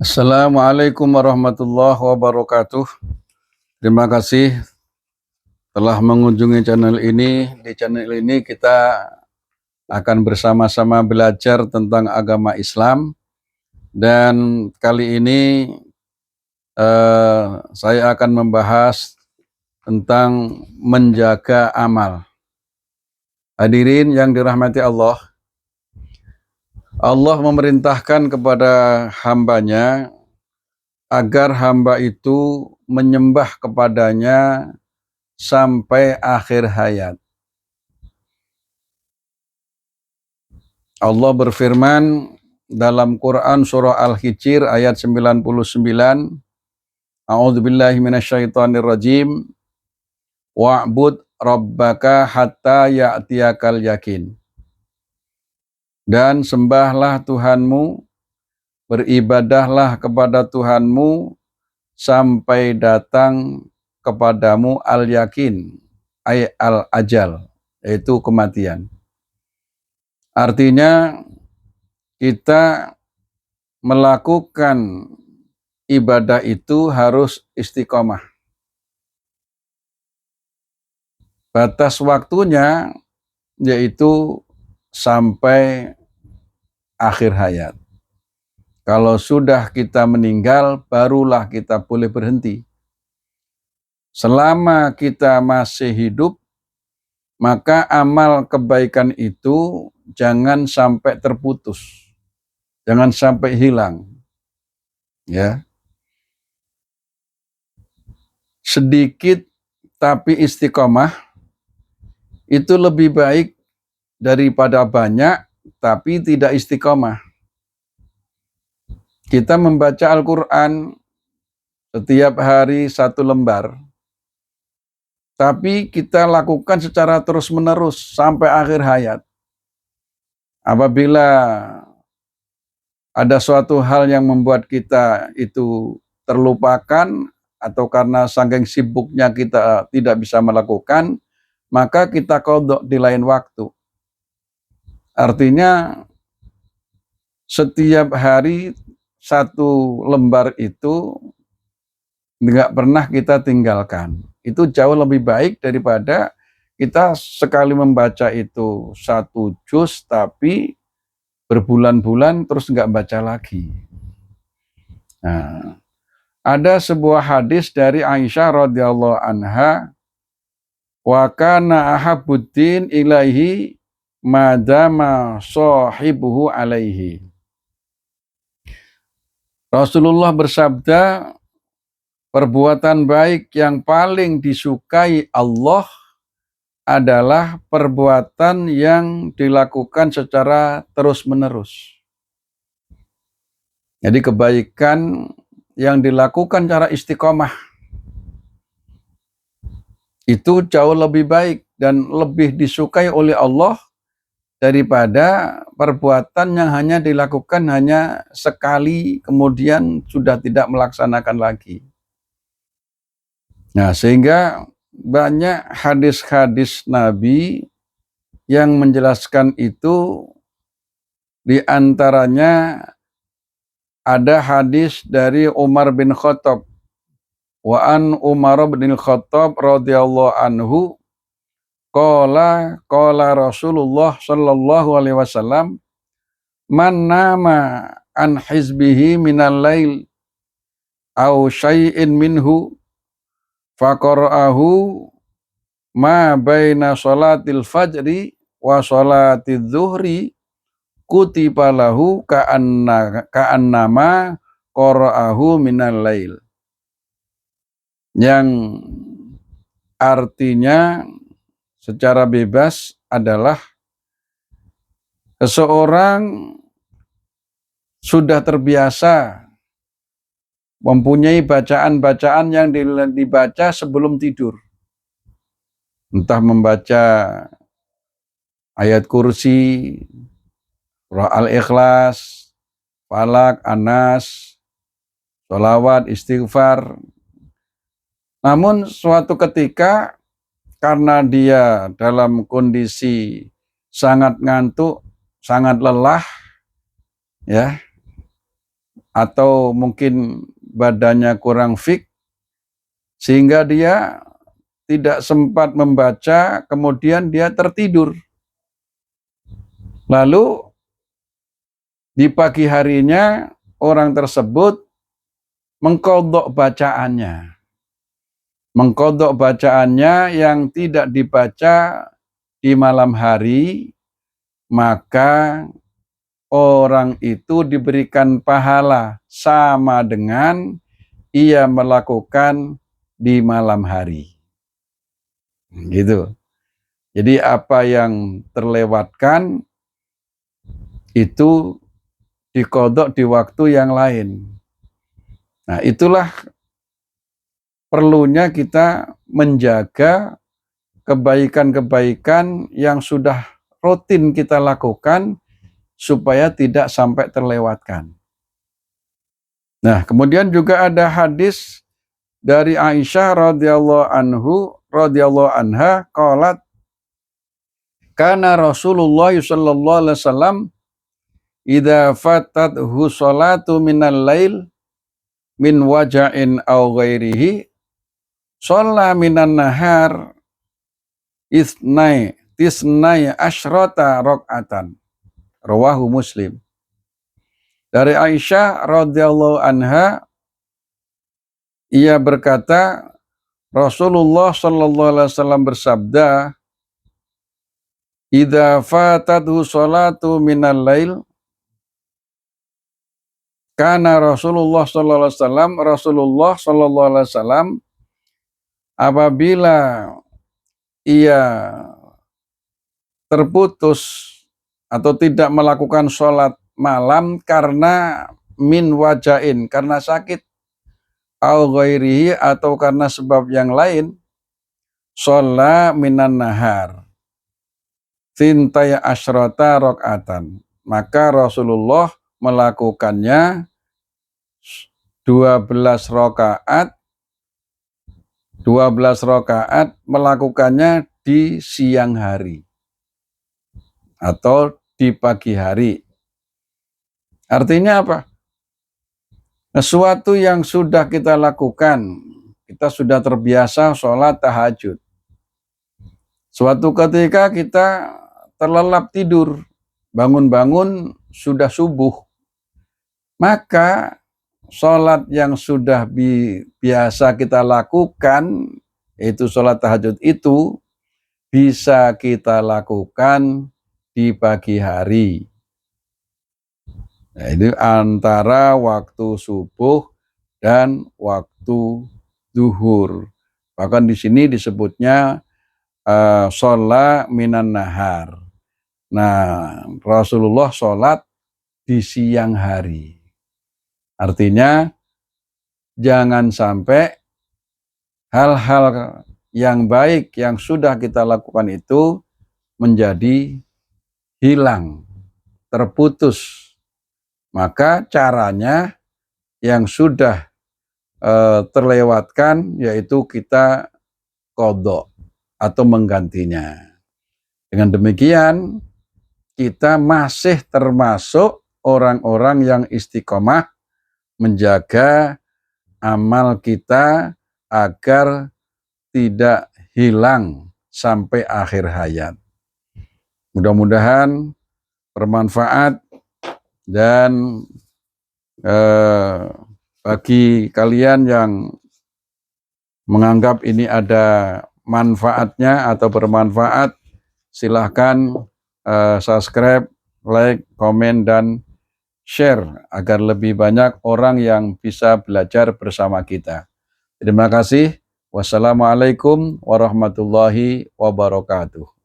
Assalamualaikum warahmatullahi wabarakatuh. Terima kasih telah mengunjungi channel ini. Di channel ini kita akan bersama-sama belajar tentang agama Islam. Dan kali ini saya akan membahas tentang menjaga amal. Hadirin yang dirahmati Allah, Allah memerintahkan kepada hambanya agar hamba itu menyembah kepadanya sampai akhir hayat. Allah berfirman dalam Quran surah Al-Hijr ayat 99, A'udzubillahi minasyaitonirrajim, wa'bud rabbaka hatta ya'tiyakal yakin. Dan sembahlah Tuhanmu, beribadahlah kepada Tuhanmu sampai datang kepadamu al-yakin, ay al-ajal, yaitu kematian. Artinya kita melakukan ibadah itu harus istiqomah. Batas waktunya yaitu sampai akhir hayat. Kalau sudah kita meninggal, barulah kita boleh berhenti. Selama kita masih hidup, maka amal kebaikan itu jangan sampai terputus. Jangan sampai hilang. Ya. Sedikit tapi istiqomah itu lebih baik daripada banyak tapi tidak istiqomah. Kita membaca Al-Quran setiap hari 1 lembar, tapi kita lakukan secara terus-menerus sampai akhir hayat. Apabila ada suatu hal yang membuat kita itu terlupakan atau karena saking sibuknya kita tidak bisa melakukan, maka kita qadha di lain waktu. Artinya setiap hari 1 lembar itu nggak pernah kita tinggalkan. Itu jauh lebih baik daripada kita sekali membaca itu 1 juz tapi berbulan-bulan terus nggak baca lagi. Nah, ada sebuah hadis dari Aisyah radhiyallahu anha, wa kana ahabbuddin ilaihi madama sahibuhu alaihi. Rasulullah bersabda, perbuatan baik yang paling disukai Allah adalah perbuatan yang dilakukan secara terus-menerus. Jadi kebaikan yang dilakukan secara istiqomah itu jauh lebih baik dan lebih disukai oleh Allah daripada perbuatan yang hanya dilakukan hanya sekali kemudian sudah tidak melaksanakan lagi. Nah, sehingga banyak hadis-hadis Nabi yang menjelaskan itu. Di antaranya ada hadis dari Umar bin Khattab. Wa an Umar bin Khattab radhiyallahu anhu qala Rasulullah sallallahu alaihi wasallam, man nama an hizbihi minal lail aw syai'in minhu faqara'ahu ma baina sholatil fajri wa sholatidz zuhri kutiba lahu ka'annama qara'ahu minal lail. Yang artinya secara bebas adalah seseorang sudah terbiasa mempunyai bacaan-bacaan yang dibaca sebelum tidur. Entah membaca ayat kursi, surah Al-Ikhlas, Falak, Anas, sholawat, istighfar. Namun suatu ketika karena dia dalam kondisi sangat ngantuk, sangat lelah, ya, atau mungkin badannya kurang fit sehingga dia tidak sempat membaca, kemudian dia tertidur. Lalu di pagi harinya orang tersebut mengqadha bacaannya. Mengqadha bacaannya yang tidak dibaca di malam hari, maka orang itu diberikan pahala sama dengan ia melakukan di malam hari. Gitu. Jadi apa yang terlewatkan itu diqadha di waktu yang lain. Nah, itulah perlunya kita menjaga kebaikan-kebaikan yang sudah rutin kita lakukan supaya tidak sampai terlewatkan. Nah, kemudian juga ada hadis dari Aisyah radhiyallahu anha qalat kana Rasulullah sallallahu alaihi wasallam idza fatathu sholatu minal lail min waja'in aw ghairihi shalla minan nahar tisnai asyrata rakaatan. Rawahu Muslim. Dari Aisyah radhiyallahu anha, ia berkata, Rasulullah sallallahu alaihi wasallam bersabda, idza fatathu sholatu minal lail, kana Rasulullah sallallahu alaihi wasallam apabila ia terputus atau tidak melakukan sholat malam karena min wajain, karena sakit, au ghairihi, atau karena sebab yang lain, sholla minan nahar tintaya asyrata rakaatan, maka Rasulullah melakukannya 12 rakaat melakukannya di siang hari atau di pagi hari. Artinya apa? Sesuatu yang sudah kita lakukan, kita sudah terbiasa sholat tahajud. Suatu ketika kita terlelap tidur, bangun-bangun sudah subuh, maka sholat yang sudah biasa kita lakukan, yaitu sholat tahajud itu, bisa kita lakukan di pagi hari. Nah, itu antara waktu subuh dan waktu zuhur. Bahkan di sini disebutnya sholat minan nahar. Nah, Rasulullah sholat di siang hari. Artinya jangan sampai hal-hal yang baik yang sudah kita lakukan itu menjadi hilang, terputus. Maka caranya yang sudah terlewatkan yaitu kita qadha atau menggantinya. Dengan demikian kita masih termasuk orang-orang yang istiqomah menjaga amal kita agar tidak hilang sampai akhir hayat. Mudah-mudahan bermanfaat. Dan bagi kalian yang menganggap ini ada manfaatnya atau bermanfaat, silahkan subscribe, like, komen, dan share agar lebih banyak orang yang bisa belajar bersama kita. Terima kasih. Wassalamualaikum warahmatullahi wabarakatuh.